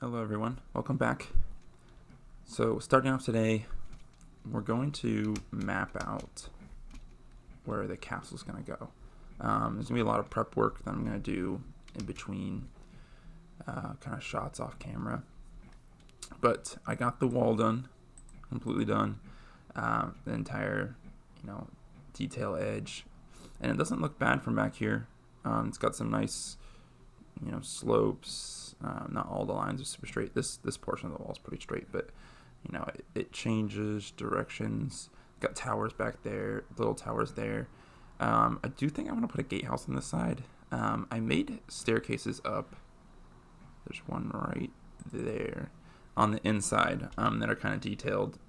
Hello everyone, welcome back. So starting off today, we're going to map out where the castle's going to go. There's going to be a lot of prep work that I'm going to do in between kind of shots off camera. But I got the wall done, completely done, the entire, detail edge. And it doesn't look bad from back here. It's got some nice, slopes. Not all the lines are super straight. This portion of the wall is pretty straight, but it changes directions. Got towers back there, little towers there. I do think I want to put a gatehouse on this side. I made staircases up. There's one right there on the inside that are kind of detailed,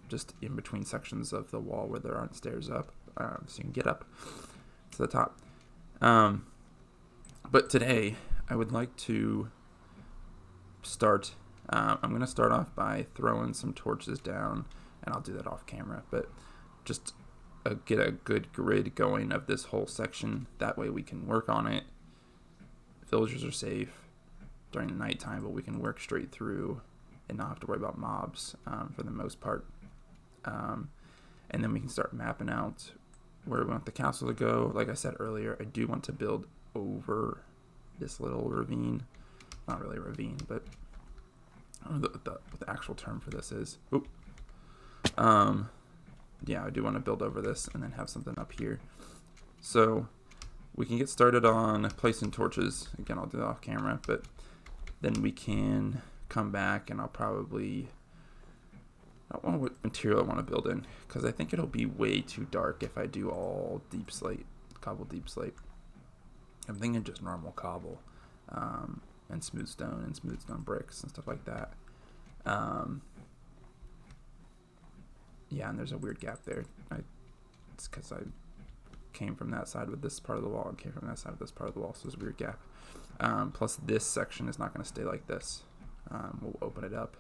just in between sections of the wall where there aren't stairs up, so you can get up to the top. But today I would like to start. I'm going to start off by throwing some torches down, and I'll do that off camera, but just get a good grid going of this whole section. That way we can work on it. Villagers are safe during the nighttime, but we can work straight through and not have to worry about mobs for the most part. And then we can start mapping out where we want the castle to go. Like I said earlier, I do want to build over this little ravine. Not really a ravine, but I don't know what the actual term for this is. Yeah, I do want to build over this and then have something up here. So we can get started on placing torches. Again, I'll do that off camera, but then we can come back and I don't know what material I want to build in, because I think it'll be way too dark if I do all deep slate, cobble deep slate. I'm thinking just normal cobble, and smooth stone bricks and stuff like that. Yeah, and there's a weird gap there. It's because I came from that side with this part of the wall and came from that side with this part of the wall, so there's a weird gap. Plus this section is not going to stay like this. We'll open it up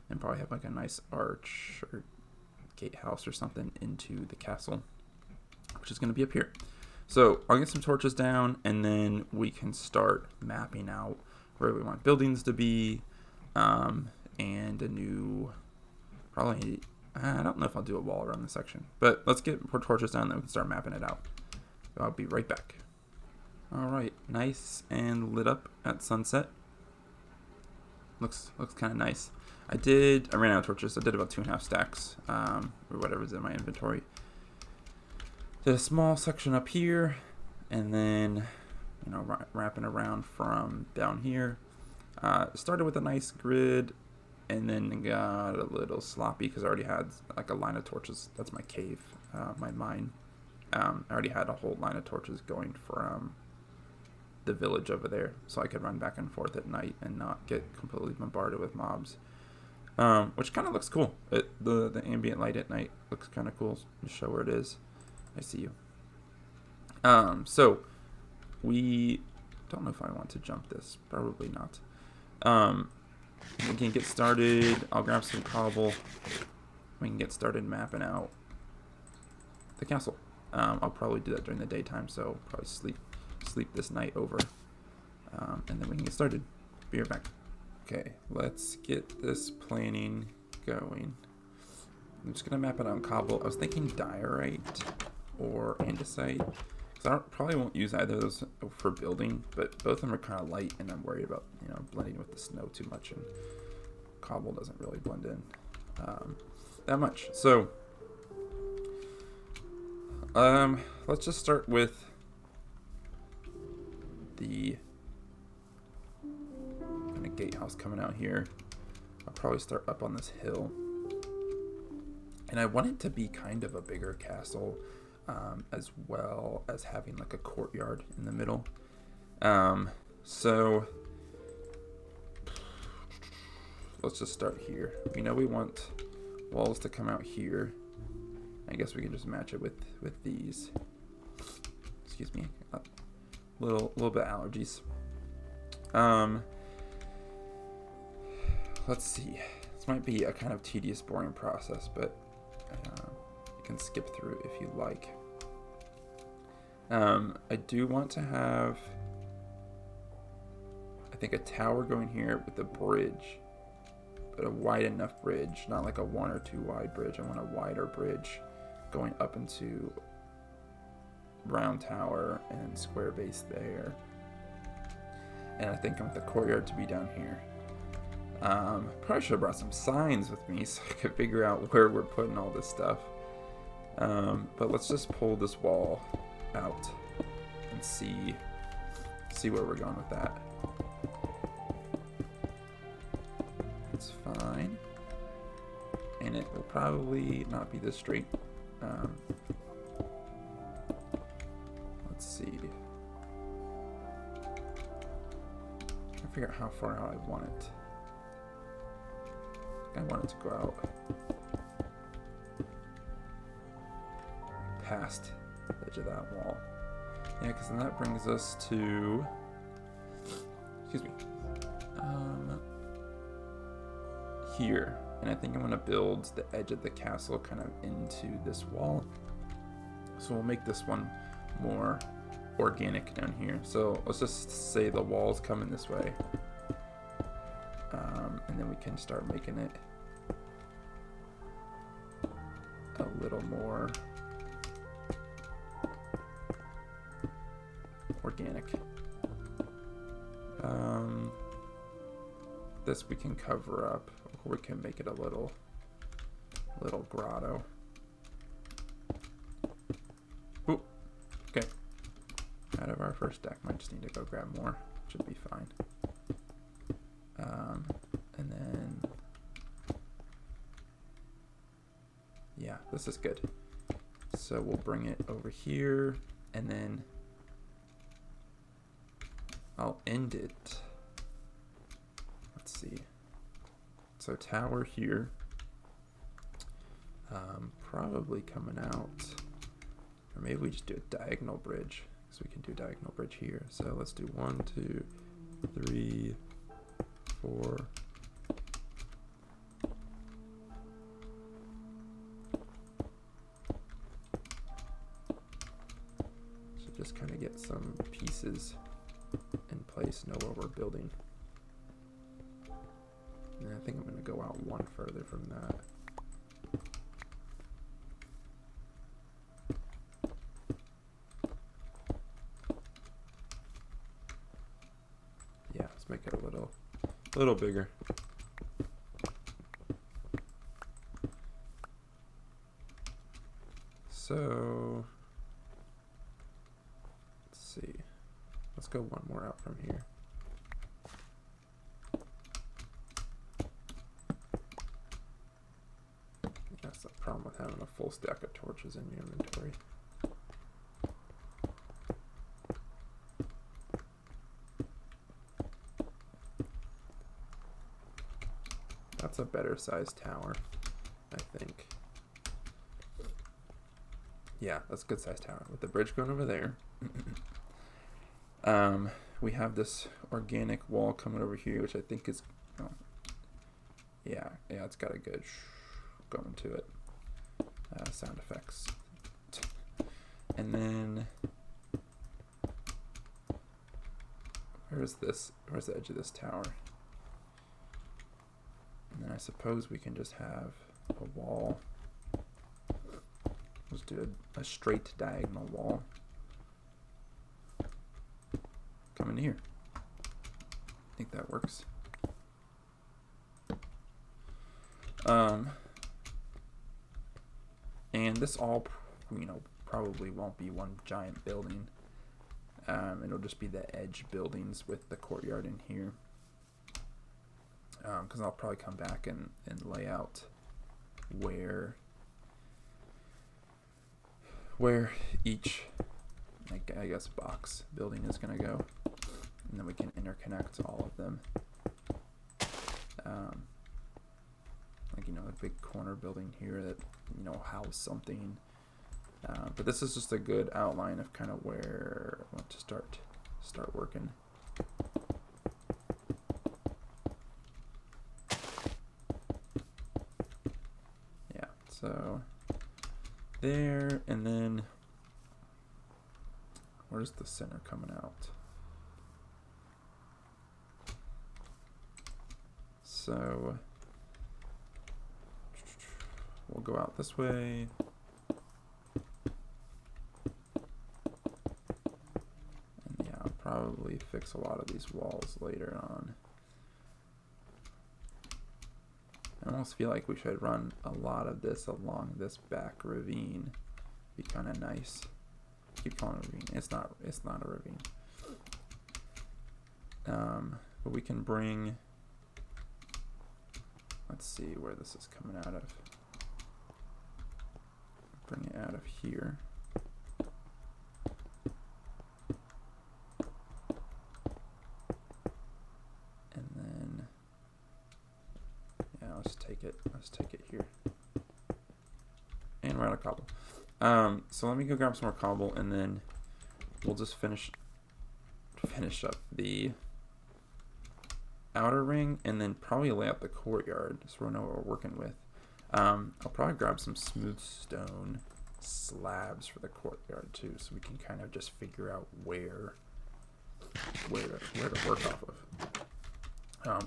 and probably have like a nice arch or gatehouse or something into the castle, which is going to be up here. So I'll get some torches down, and then we can start mapping out where we want buildings to be, and a new, probably, I don't know if I'll do a wall around this section, but let's get more torches down, then we can start mapping it out. So I'll be right back. Alright, nice and lit up at sunset. Looks kind of nice. I ran out of torches. I did about 2.5 stacks, or whatever's in my inventory. Did a small section up here, and then, wrapping around from down here. Started with a nice grid, and then got a little sloppy because I already had like a line of torches. That's my cave, my mine. I already had a whole line of torches going from the village over there, so I could run back and forth at night and not get completely bombarded with mobs, which kind of looks cool. The ambient light at night looks kind of cool. Just show where it is. I see you. So we don't know if I want to jump this. Probably not. We can get started. I'll grab some cobble. We can get started mapping out the castle. I'll probably do that during the daytime, so probably sleep this night over, and then we can get started. Be right back. Okay, let's get this planning going. I'm just gonna map it on cobble. I was thinking diorite or andesite, because I probably won't use either of those for building, but both of them are kind of light, and I'm worried about blending with the snow too much, and cobble doesn't really blend in that much. So let's just start with the kind of gatehouse coming out here. I'll probably start up on this hill, and I want it to be kind of a bigger castle, as well as having like a courtyard in the middle. So let's just start here. We know we want walls to come out here. I guess we can just match it with these. Excuse me, little bit of allergies. Let's see. This might be a kind of tedious, boring process, but you can skip through if you like. I do want to have, I think a tower going here with a bridge, but a wide enough bridge, not like a 1 or 2 wide bridge. I want a wider bridge going up into round tower and square base there. And I think I want the courtyard to be down here. Probably should have brought some signs with me so I could figure out where we're putting all this stuff. But let's just pull this wall out and see where we're going with that. It's fine. And it will probably not be this straight. Let's see. I figure out how far out I want it. I want it to go out past the edge of that wall. Yeah, because then that brings us to, excuse me, here. And I think I'm going to build the edge of the castle kind of into this wall. So we'll make this one more organic down here. So let's just say the walls come in this way. And then we can start making it a little more organic. This we can cover up, or we can make it a little grotto. Ooh, okay. Out of our first deck, might just need to go grab more. Should be fine. And then, yeah, this is good. So we'll bring it over here, and then I'll end it. Let's see. So tower here, probably coming out, or maybe we just do a diagonal bridge, because we can do diagonal bridge here. So let's do 1, 2, 3, 4. So just kind of get some pieces in place, know where we're building. And I think I'm going to go out one further from that. Yeah, let's make it a little bigger. So let's see. Let's go one more out from here. That's the problem with having a full stack of torches in your inventory. That's a better sized tower, I think. Yeah, that's a good sized tower. With the bridge going over there. We have this organic wall coming over here, which I think is, oh, yeah, it's got a good going to it. Sound effects. And then, where's the edge of this tower? And then I suppose we can just have a wall. Let's do a straight diagonal wall. Come in here. I think that works. And this all, probably won't be one giant building. It'll just be the edge buildings with the courtyard in here. Because I'll probably come back and lay out where each, I guess, box building is going to go. And then we can interconnect all of them. A big corner building here that, house something. But this is just a good outline of kind of where I want to start working. Yeah, so there, and then where's the center coming out? So we'll go out this way. And yeah, I'll probably fix a lot of these walls later on. I almost feel like we should run a lot of this along this back ravine. Be kind of nice. Keep calling it a ravine. It's not a ravine. But we can bring, let's see where this is coming out of. Bring it out of here. And then, yeah, let's take it here. And we're out of cobble. So let me go grab some more cobble, and then we'll just finish up the outer ring, and then probably lay out the courtyard so we'll know what we're working with. I'll probably grab some smooth stone slabs for the courtyard too, so we can kind of just figure out where to work off of.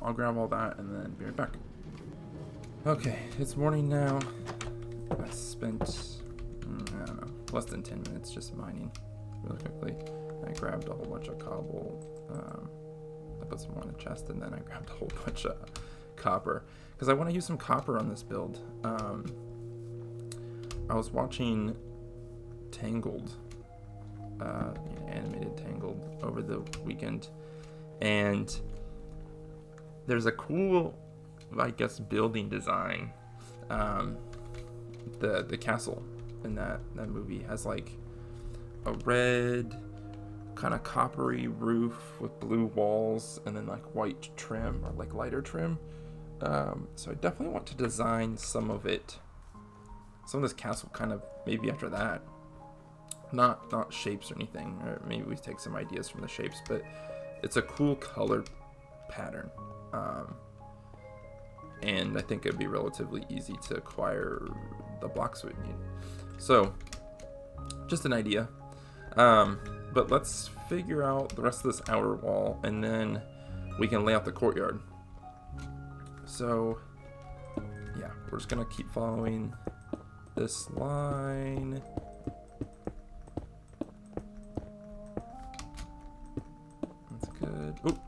I'll grab all that and then be right back. Okay, it's morning now. I spent, I don't know, less than 10 minutes just mining really quickly. I grabbed a whole bunch of cobble. I put some more in the chest, and then I grabbed a whole bunch of copper because I want to use some copper on this build. I was watching Tangled, animated Tangled over the weekend, and there's a cool, I guess, building design. The castle in that movie has like a red kind of coppery roof with blue walls and then like white trim or like lighter trim. So I definitely want to design some of this castle kind of maybe after that. Not shapes or anything, or maybe we take some ideas from the shapes, but it's a cool color pattern. And I think it'd be relatively easy to acquire the blocks we need. So, just an idea. But let's figure out the rest of this outer wall, and then we can lay out the courtyard. So, yeah, we're just gonna keep following this line. That's good. Oop.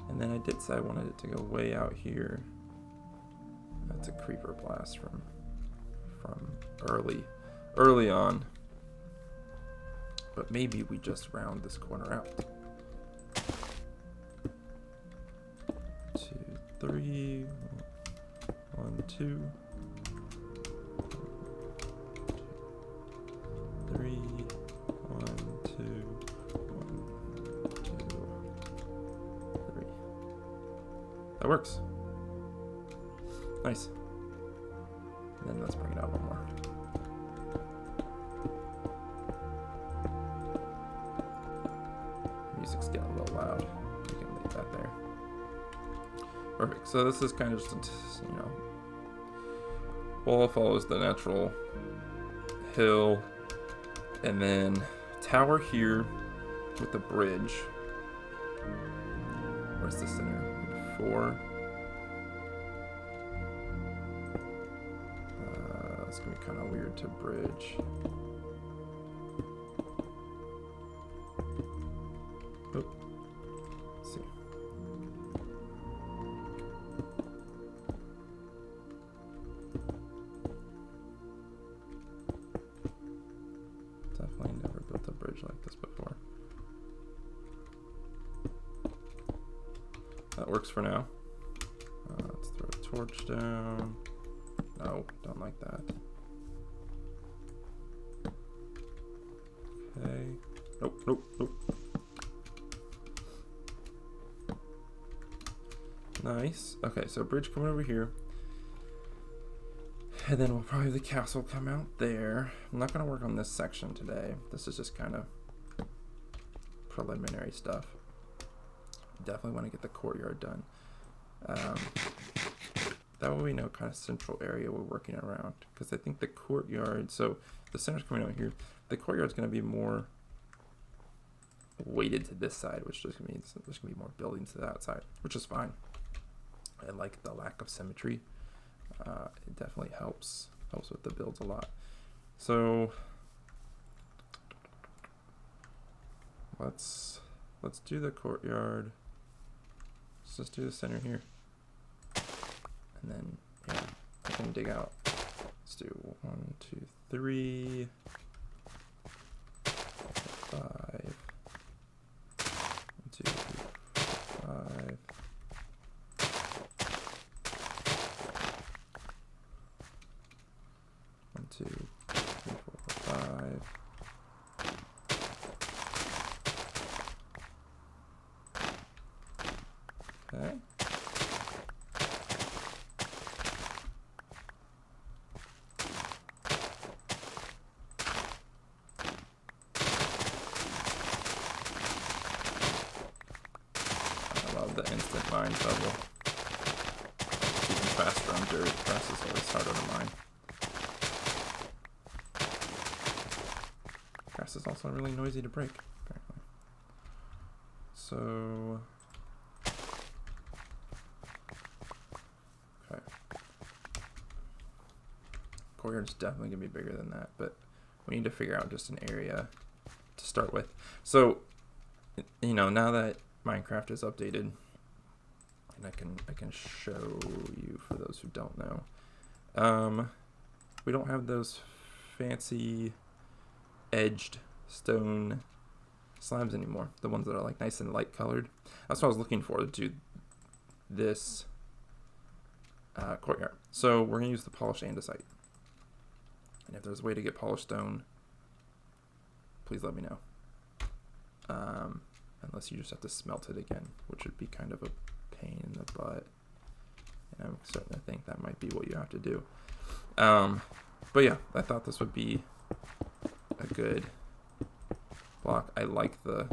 And then I did say I wanted it to go way out here. That's a creeper blast from early on. But maybe we just round this corner out. 2, 3, 1, 2, 3, 1, 2, 1, 2, 3. That works. Nice. And then let's bring it out one more. Music's getting a little loud. We can leave that there. Perfect. So this is kind of just, wall follows the natural hill, and then tower here with the bridge. Where's the center? 4. It's gonna be kind of weird to bridge. Oh, let's see. Definitely never built a bridge like this before. That works for now. Let's throw a torch down. No, don't like that. Okay. Nope. Nice. Okay, so bridge coming over here. And then we'll probably have the castle come out there. I'm not going to work on this section today. This is just kind of preliminary stuff. Definitely want to get the courtyard done. That way we know kind of central area we're working around. Because I think the courtyard, so the center's coming out here. The courtyard's going to be more weighted to this side, which just means there's gonna be more buildings to that side, which is fine. I like the lack of symmetry. It definitely helps with the builds a lot. So let's do the courtyard. Let's just do the center here, and then yeah, I can dig out. Let's do 1, 2, 3, 5. 1, 2, 3, 5. 1, 2, 3, 4, 5. Okay. I love the instant mine bubble. Even faster on dirt. Grass is always harder to mine. Grass is also really noisy to break, apparently. So okay. Courtyard's definitely gonna be bigger than that, but we need to figure out just an area to start with. So, you know, now that Minecraft is updated, and I can show you for those who don't know. We don't have those fancy edged stone slabs anymore. The ones that are like nice and light colored. That's what I was looking for to do this courtyard. So we're gonna use the polished andesite. And if there's a way to get polished stone, please let me know. Unless you just have to smelt it again, which would be kind of a pain in the butt. And I'm starting to think that might be what you have to do. But yeah, I thought this would be a good block. I like the,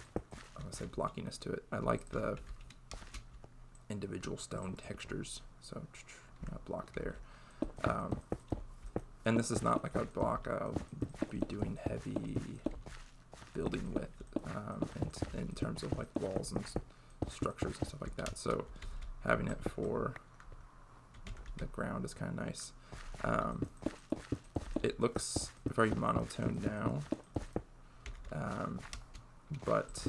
I would say, blockiness to it. I like the individual stone textures. So block there. And this is not like a block I'll be doing heavy building with in terms of like walls and structures and stuff like that. So having it for the ground is kind of nice. It looks very monotone now, but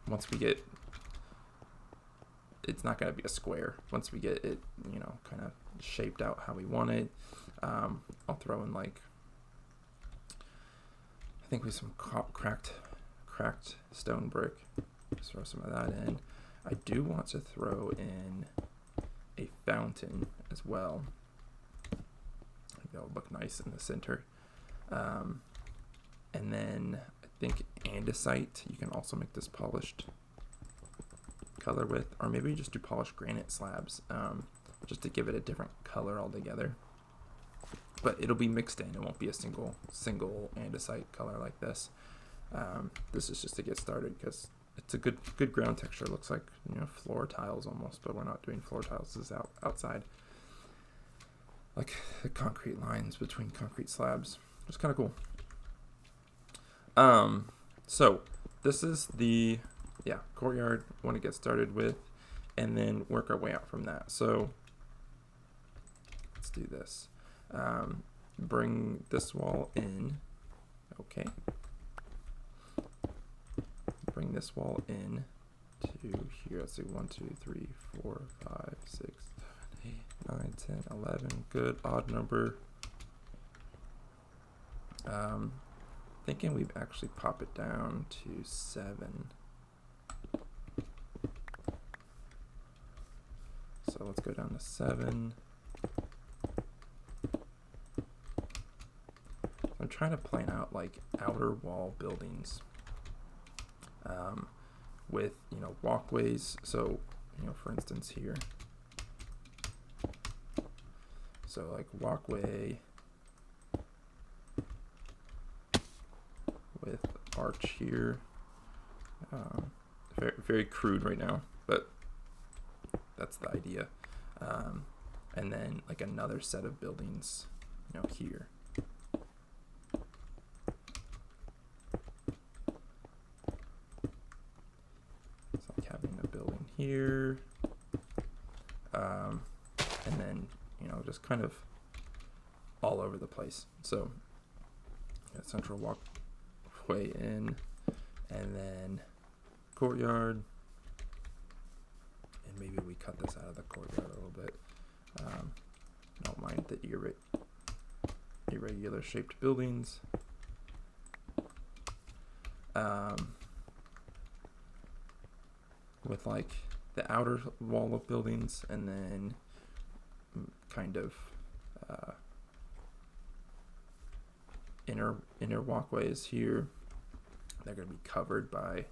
once we get, it's not going to be a square. Once we get it, you know, kind of shaped out how we want it, I'll throw in like, I think with some cracked stone brick. Just throw some of that in. I do want to throw in a fountain as well. I think that would look nice in the center. And then I think andesite, you can also make this polished color with, or maybe just do polished granite slabs, just to give it a different color altogether. But it'll be mixed in. It won't be a single andesite color like this. This is just to get started because it's a good ground texture. It looks like, you know, floor tiles almost, but we're not doing floor tiles. This is outside, like the concrete lines between concrete slabs. It's kind of cool. So this is the courtyard we want to get started with, and then work our way out from that. So let's do this. Bring this wall in. Okay. Bring this wall in to here. Let's see, 1, 2, 3, 4, 5, 6, 7, 8, 9, 10, 11. Good odd number. Thinking we'd actually pop it down to 7. So let's go down to 7. I'm trying to plan out like outer wall buildings with, you know, walkways. So, you know, for instance here, so like walkway with arch here. Very, very crude right now, but that's the idea. And then like another set of buildings, you know, here. here, and then, you know, just kind of all over the place. So central walkway in, and then courtyard, and maybe we cut this out of the courtyard a little bit. Don't mind the irregular shaped buildings. With like the outer wall of buildings, and then kind of inner walkways here. They're going to be covered by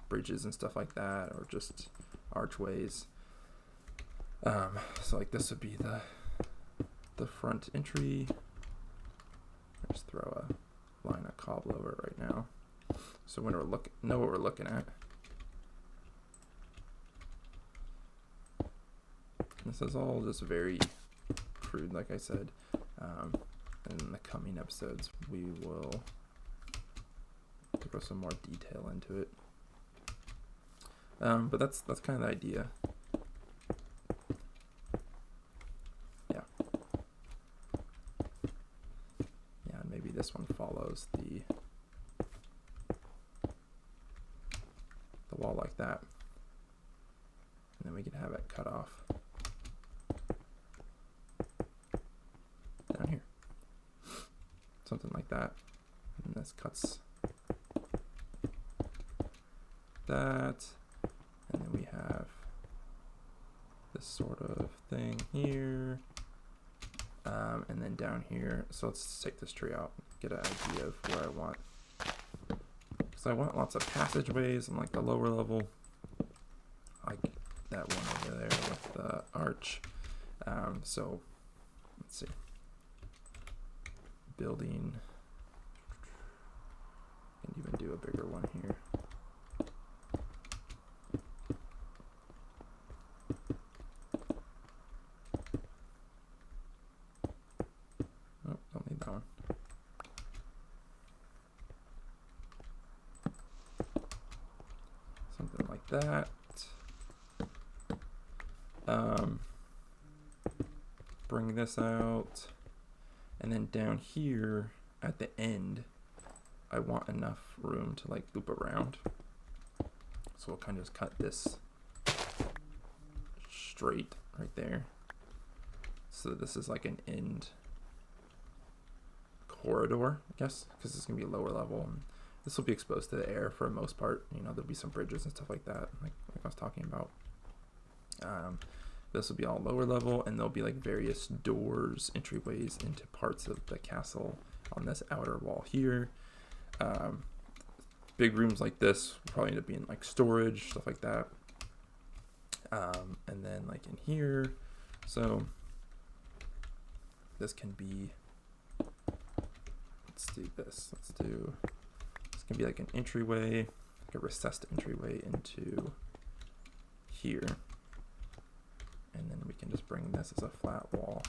bridges and stuff like that, or just archways. So like this would be the front entry. Just throw a line of cobble over it right now, so when we know what we're looking at. This is all just very crude, like I said. In the coming episodes, we will throw some more detail into it. But that's kind of the idea. Yeah. Yeah, and maybe this one follows the wall like that. And then we can have it cut off down here. Something like that. And this cuts that. And then we have this sort of thing here. And then down here. So let's take this tree out, get an idea of where I want. Because I want lots of passageways on like the lower level. Like that one over there with the arch. So let's see. Building. And even do a bigger one here. Oh, don't need that one. Something like that. Bring this out. And then down here at the end, I want enough room to like loop around. So we'll kind of just cut this straight right there. So this is like an end corridor, I guess, because it's gonna be lower level. And this will be exposed to the air for the most part. You know, there'll be some bridges and stuff like that, like I was talking about. This will be all lower level, and there'll be like various doors, entryways into parts of the castle on this outer wall here. Big rooms like this will probably end up being like storage, stuff like that. And then like in here, so this can be, let's do this. This can be like an entryway, like a recessed entryway into here. And then we can just bring this as a flat wall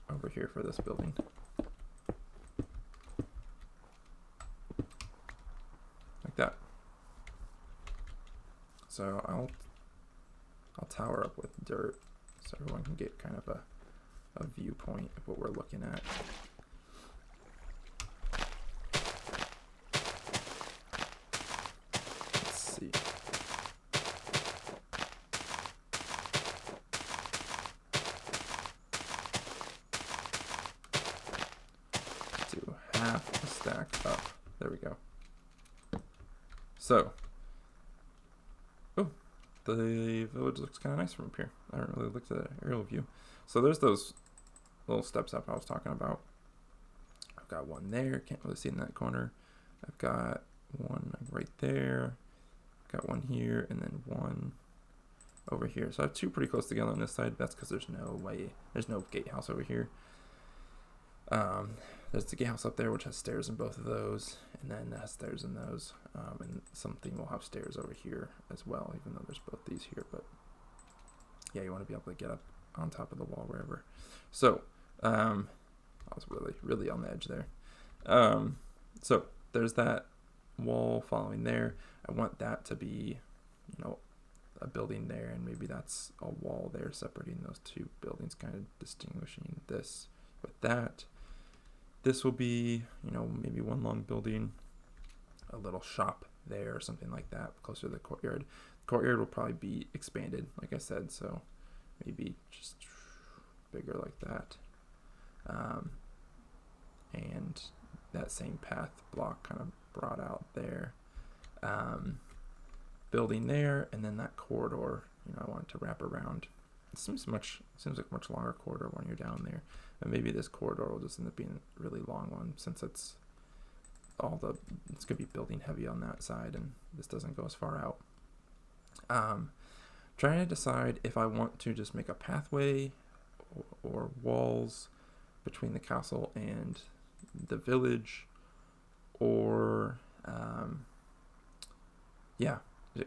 over here for this building. Like that. So I'll tower up with dirt so everyone can get kind of a viewpoint of what we're looking at. Let's see. Do half a stack up. There we go. So, oh, the village looks kind of nice from up here. I haven't really looked at the aerial view. So there's those little steps up I was talking about. I've got one there, can't really see in that corner. I've got one right there. I've got one here, and then one over here. So I have two pretty close together on this side. That's because there's no gatehouse over here. There's the gatehouse up there, which has stairs in both of those, and then it has stairs in those, and something will have stairs over here as well, even though there's both these here. But yeah, you want to be able to get up on top of the wall wherever. So I was really on the edge there. So there's that wall following there. I want that to be, a building there, and maybe that's a wall there separating those two buildings, kind of distinguishing this with that. This will be, maybe one long building, a little shop there or something like that, closer to the courtyard. The courtyard will probably be expanded, like I said, so maybe just bigger like that. And that same path block kind of brought out there. Building there, and then that corridor, I want it to wrap around. It seems like a much longer corridor when you're down there. And maybe this corridor will just end up being a really long one, since it's gonna be building heavy on that side, and this doesn't go as far out. Trying to decide if I want to just make a pathway or walls between the castle and the village, or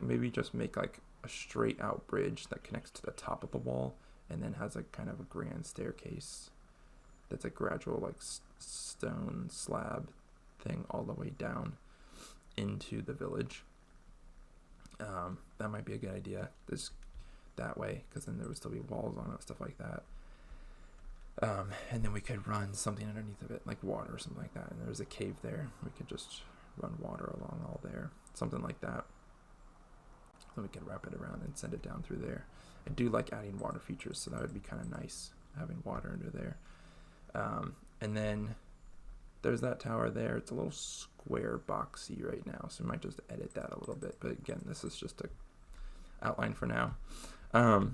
maybe just make like a straight out bridge that connects to the top of the wall and then has a kind of a grand staircase that's a gradual like stone slab thing all the way down into the village. That might be a good idea, that way, because then there would still be walls on it, stuff like that. And then we could run something underneath of it, like water or something like that. And there's a cave there. We could just run water along all there, something like that. Then we could wrap it around and send it down through there. I do like adding water features, so that would be kind of nice, having water under there. And then there's that tower there. It's a little square boxy right now, so we might just edit that a little bit. But again, this is just a outline for now. And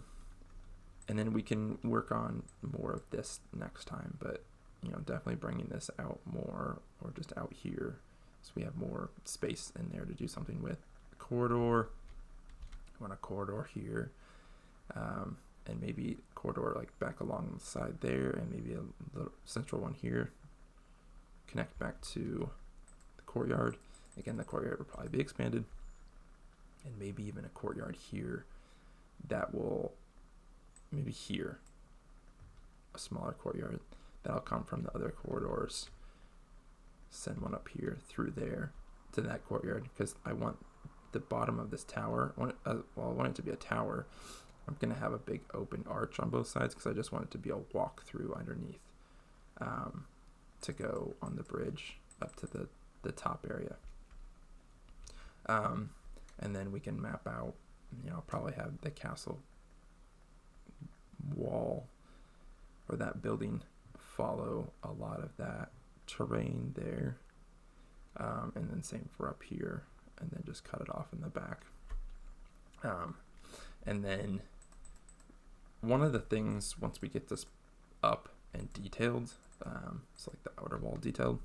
then we can work on more of this next time, but definitely bringing this out more, or just out here, so we have more space in there to do something with. A corridor, I want a corridor here, and maybe a corridor like back along the side there, and maybe a little central one here, connect back to the courtyard. Again, the courtyard will probably be expanded, and maybe even a courtyard here that will, maybe here, a smaller courtyard that'll come from the other corridors. Send one up here through there to that courtyard, because I want the bottom of this tower, I want it to be a tower. I'm going to have a big open arch on both sides, because I just want it to be a walk through underneath, to go on the bridge up to the top area. And then we can map out, probably have the castle wall or that building follow a lot of that terrain there, and then same for up here, and then just cut it off in the back. And then one of the things, once we get this up and detailed, so like the outer wall detailed,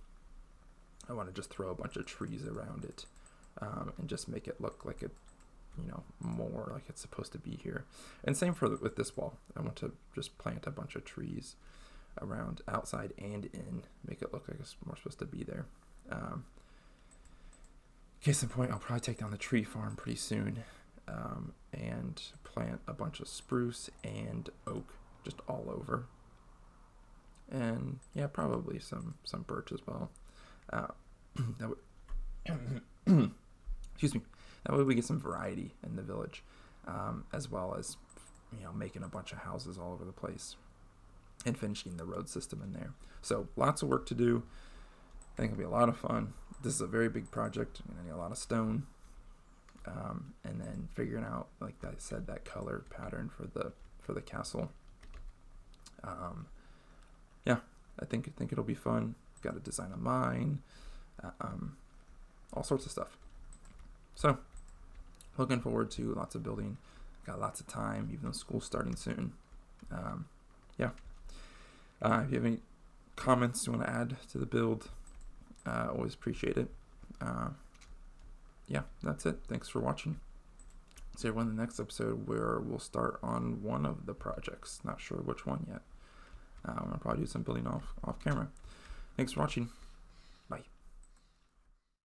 I want to just throw a bunch of trees around it, and just make it look like it, more like it's supposed to be here. And same with this wall. I want to just plant a bunch of trees around, outside and in, make it look like it's more supposed to be there. Case in point, I'll probably take down the tree farm pretty soon, and plant a bunch of spruce and oak just all over. And yeah, probably some birch as well. That would excuse me. That way we get some variety in the village, as well as making a bunch of houses all over the place and finishing the road system in there. So lots of work to do. I think it'll be a lot of fun. This is a very big project. I need a lot of stone, and then figuring out, like I said, that color pattern for the castle. Yeah, I think it'll be fun. Got to design a mine, all sorts of stuff. So, looking forward to lots of building. Got lots of time, even though school's starting soon. Yeah. If you have any comments you want to add to the build, always appreciate it. Yeah, that's it. Thanks for watching. See everyone in the next episode, where we'll start on one of the projects. Not sure which one yet. I'll probably do some building off camera. Thanks for watching.